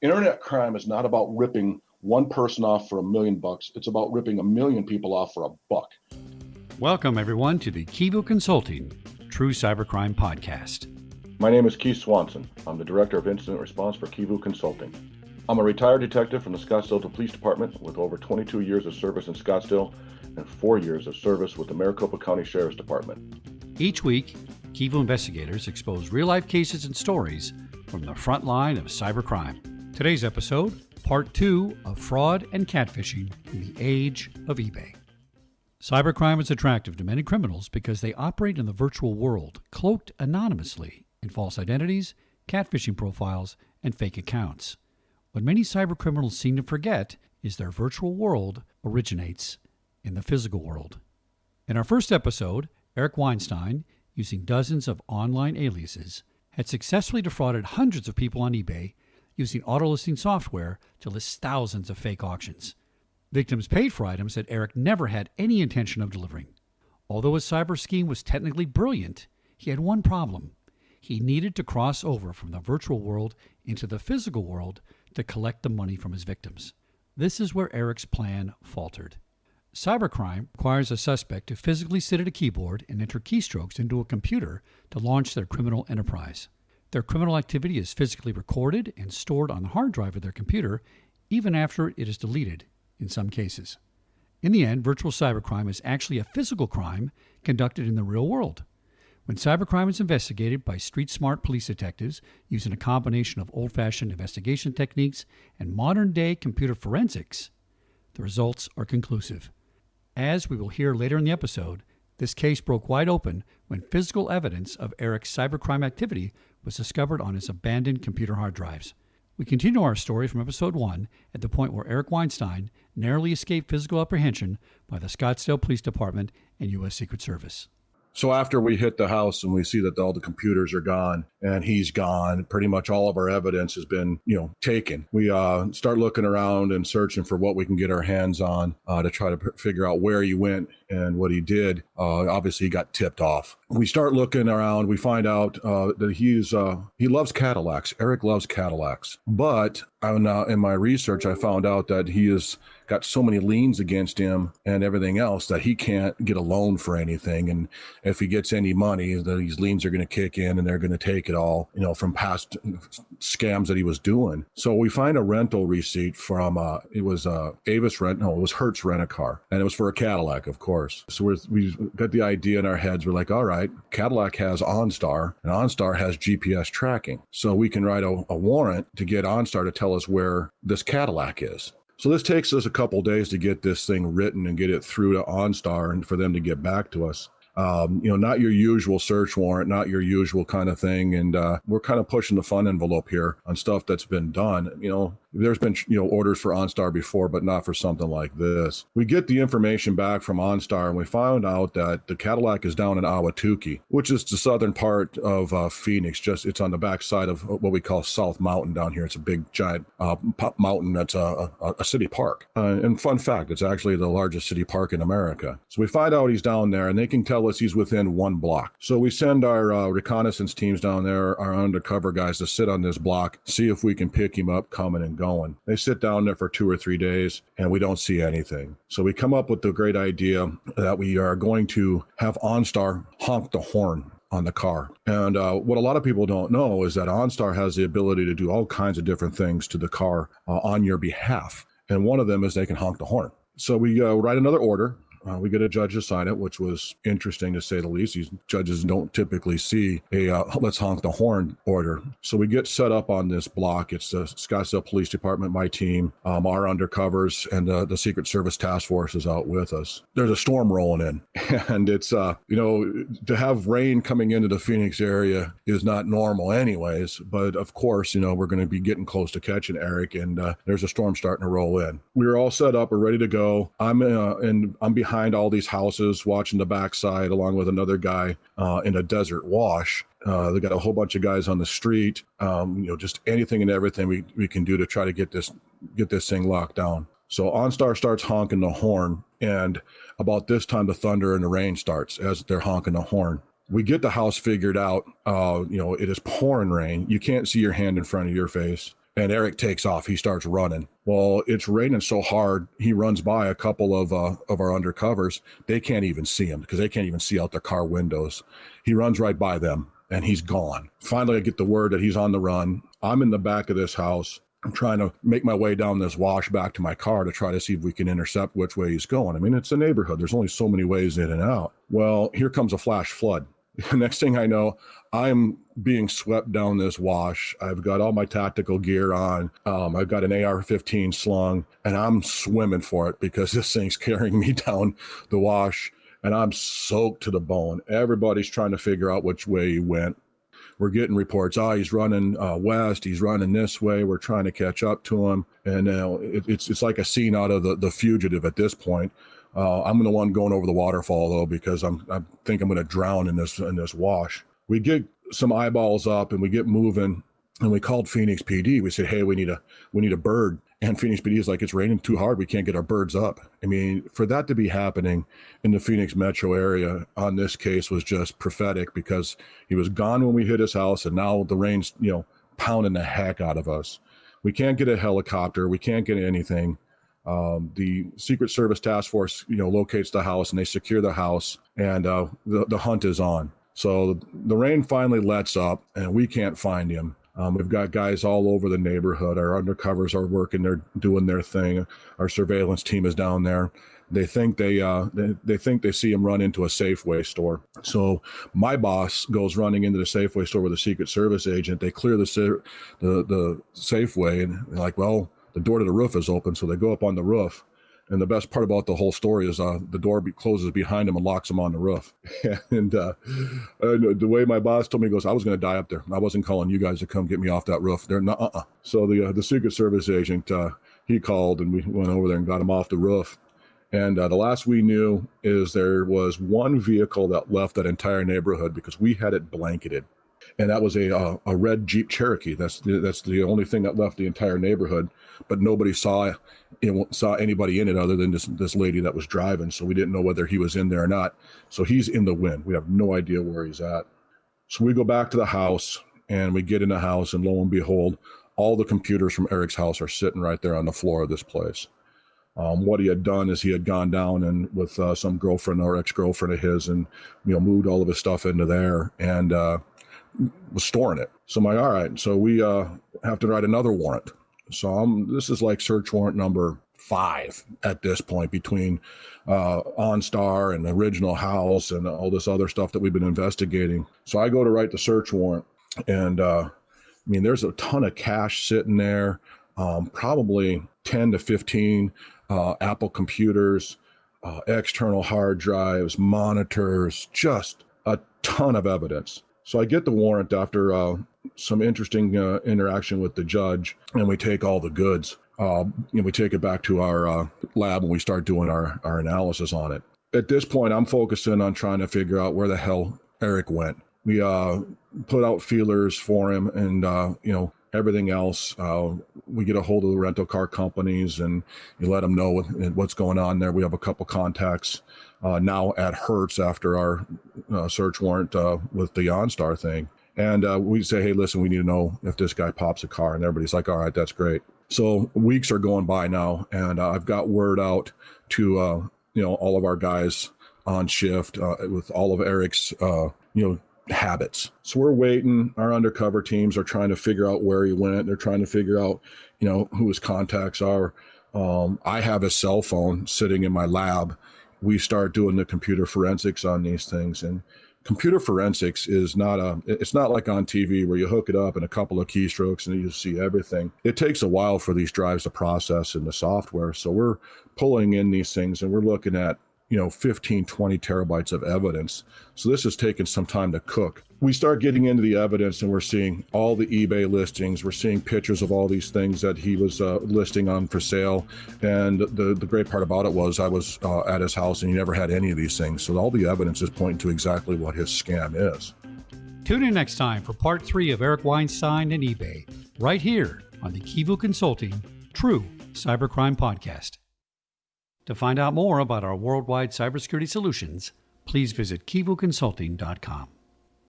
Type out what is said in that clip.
Internet crime is not about ripping one person off for $1 million. It's about ripping 1 million people off for $1. Welcome, everyone, to the Kivu Consulting True Cybercrime Podcast. My name is Keith Swanson. I'm the Director of Incident Response for Kivu Consulting. I'm a retired detective from the Scottsdale Police Department with over 22 years of service in Scottsdale and 4 years of service with the Maricopa County Sheriff's Department. Each week, Kivu investigators expose real-life cases and stories from the front line of cybercrime. Today's episode, Part 2 of Fraud and Catfishing in the Age of eBay. Cybercrime is attractive to many criminals because they operate in the virtual world, cloaked anonymously in false identities, catfishing profiles, and fake accounts. What many cybercriminals seem to forget is their virtual world originates in the physical world. In our first episode, Eric Weinstein, using dozens of online aliases, had successfully defrauded hundreds of people on eBay using auto-listing software to list thousands of fake auctions. Victims paid for items that Eric never had any intention of delivering. Although his cyber scheme was technically brilliant, he had one problem. He needed to cross over from the virtual world into the physical world to collect the money from his victims. This is where Eric's plan faltered. Cybercrime requires a suspect to physically sit at a keyboard and enter keystrokes into a computer to launch their criminal enterprise. Their criminal activity is physically recorded and stored on the hard drive of their computer, even after it is deleted in some cases. In the end, virtual cybercrime is actually a physical crime conducted in the real world. When cybercrime is investigated by street-smart police detectives using a combination of old-fashioned investigation techniques and modern-day computer forensics, the results are conclusive. As we will hear later in the episode, this case broke wide open when physical evidence of Eric's cybercrime activity was discovered on his abandoned computer hard drives. We continue our story from episode 1 at the point where Eric Weinstein narrowly escaped physical apprehension by the Scottsdale Police Department and U.S. Secret Service. So after we hit the house and we see that all the computers are gone and he's gone, pretty much all of our evidence has been, taken. We start looking around and searching for what we can get our hands on to try to figure out where he went and what he did. Obviously, he got tipped off. We start looking around. We find out that he loves Cadillacs. Eric loves Cadillacs. But in my research, I found out that he has got so many liens against him and everything else that he can't get a loan for anything. And if he gets any money, these liens are going to kick in and they're going to take it all, from past scams that he was doing. So we find a rental receipt from, it was Hertz Rent-A-Car, and it was for a Cadillac, of course. So we got the idea in our heads. We're like, all right, Cadillac has OnStar and OnStar has GPS tracking. So we can write a warrant to get OnStar to tell us where this Cadillac is. So this takes us a couple days to get this thing written and get it through to OnStar and for them to get back to us. Not your usual search warrant, not your usual kind of thing. And we're kind of pushing the fun envelope here on stuff that's been done. There's been, orders for OnStar before, but not for something like this. We get the information back from OnStar and we found out that the Cadillac is down in Ahwatukee, which is the southern part of Phoenix. It's on the backside of what we call South Mountain down here. It's a big, giant mountain that's a city park. And fun fact, it's actually the largest city park in America. So we find out he's down there and they can tell us he's within 1 block. So we send our reconnaissance teams down there, our undercover guys, to sit on this block, see if we can pick him up coming and going. They sit down there for 2 or 3 days and we don't see anything. So we come up with the great idea that we are going to have OnStar honk the horn on the car. And what a lot of people don't know is that OnStar has the ability to do all kinds of different things to the car on your behalf. And one of them is they can honk the horn. So we write another order. We get a judge to sign it, which was interesting to say the least. These judges don't typically see a let's honk the horn order. So we get set up on this block. It's the Scottsdale Police Department, my team, our undercovers, and the Secret Service task force is out with us. There's a storm rolling in, and it's, to have rain coming into the Phoenix area is not normal anyways. But of course, we're going to be getting close to catching Eric, and there's a storm starting to roll in. We're all set up. We're ready to go. I'm behind all these houses watching the backside along with another guy in a desert wash. They got a whole bunch of guys on the street, just anything and everything we can do to try to get this thing locked down. So OnStar starts honking the horn, and about this time the thunder and the rain starts as they're honking the horn. We get the house figured out. It is pouring rain. You can't see your hand in front of your face. And Eric takes off. He starts running. Well, it's raining so hard, he runs by a couple of our undercovers. They can't even see him because they can't even see out their car windows. He runs right by them, and he's gone. Finally, I get the word that he's on the run. I'm in the back of this house. I'm trying to make my way down this wash back to my car to try to see if we can intercept which way he's going. I mean, it's a neighborhood. There's only so many ways in and out. Well, here comes a flash flood. Next thing I know, I'm being swept down this wash. I've got all my tactical gear on. I've got an AR-15 slung, and I'm swimming for it because this thing's carrying me down the wash, and I'm soaked to the bone. Everybody's trying to figure out which way he went. We're getting reports, he's running west, he's running this way. We're trying to catch up to him. And it's like a scene out of the Fugitive at this point. I'm the one going over the waterfall, though, because I think I'm going to drown in this wash. We get some eyeballs up, and we get moving, and we called Phoenix PD. We said, hey, we need a bird. And Phoenix PD is like, it's raining too hard. We can't get our birds up. I mean, for that to be happening in the Phoenix metro area on this case was just prophetic, because he was gone when we hit his house, and now the rain's, pounding the heck out of us. We can't get a helicopter. We can't get anything. The Secret Service task force, locates the house, and they secure the house, and the hunt is on. So the rain finally lets up, and we can't find him. We've got guys all over the neighborhood. Our undercovers are working. They're doing their thing. Our surveillance team is down there. They think they see him run into a Safeway store. So my boss goes running into the Safeway store with a Secret Service agent. They clear the Safeway, and they're like, well, the door to the roof is open. So they go up on the roof. And the best part about the whole story is the door closes behind him and locks him on the roof. And the way my boss told me, he goes, I was going to die up there. I wasn't calling you guys to come get me off that roof. They're not. So the Secret Service agent, he called, and we went over there and got him off the roof. And the last we knew is there was one vehicle that left that entire neighborhood because we had it blanketed. And that was a red Jeep Cherokee. That's the only thing that left the entire neighborhood. But nobody saw anybody in it other than this lady that was driving. So we didn't know whether he was in there or not. So he's in the wind. We have no idea where he's at. So we go back to the house, and we get in the house, and lo and behold, all the computers from Eric's house are sitting right there on the floor of this place. What he had done is he had gone down and with some girlfriend or ex-girlfriend of his, and moved all of his stuff into there, and was storing it. So I'm like, all right, so we have to write another warrant. So this is like search warrant number 5 at this point, between OnStar and the original house and all this other stuff that we've been investigating. So I go to write the search warrant, and there's a ton of cash sitting there, probably 10 to 15 Apple computers, external hard drives, monitors, just a ton of evidence. So I get the warrant after some interesting interaction with the judge, and we take all the goods. We take it back to our lab, and we start doing our analysis on it. At this point, I'm focusing on trying to figure out where the hell Eric went. We put out feelers for him, and everything else. We get a hold of the rental car companies, and you let them know what's going on there. We have a couple contacts now at Hertz after our search warrant with the OnStar thing. And we say, hey, listen, we need to know if this guy pops a car. And everybody's like, all right, that's great. So weeks are going by now, and I've got word out to all of our guys on shift with all of Eric's habits. So we're waiting. Our undercover teams are trying to figure out where he went. They're trying to figure out who his contacts are. I have his cell phone sitting in my lab. We start doing the computer forensics on these things, and computer forensics is it's not like on TV where you hook it up and a couple of keystrokes and you see everything. It takes a while for these drives to process in the software. So we're pulling in these things, and we're looking at 15, 20 terabytes of evidence. So this has taken some time to cook. We start getting into the evidence, and we're seeing all the eBay listings. We're seeing pictures of all these things that he was listing on for sale. And the great part about it was I was at his house, and he never had any of these things. So all the evidence is pointing to exactly what his scam is. Tune in next time for part 3 of Eric Weinstein and eBay, right here on the Kivu Consulting True Cybercrime Podcast. To find out more about our worldwide cybersecurity solutions, please visit kivuconsulting.com.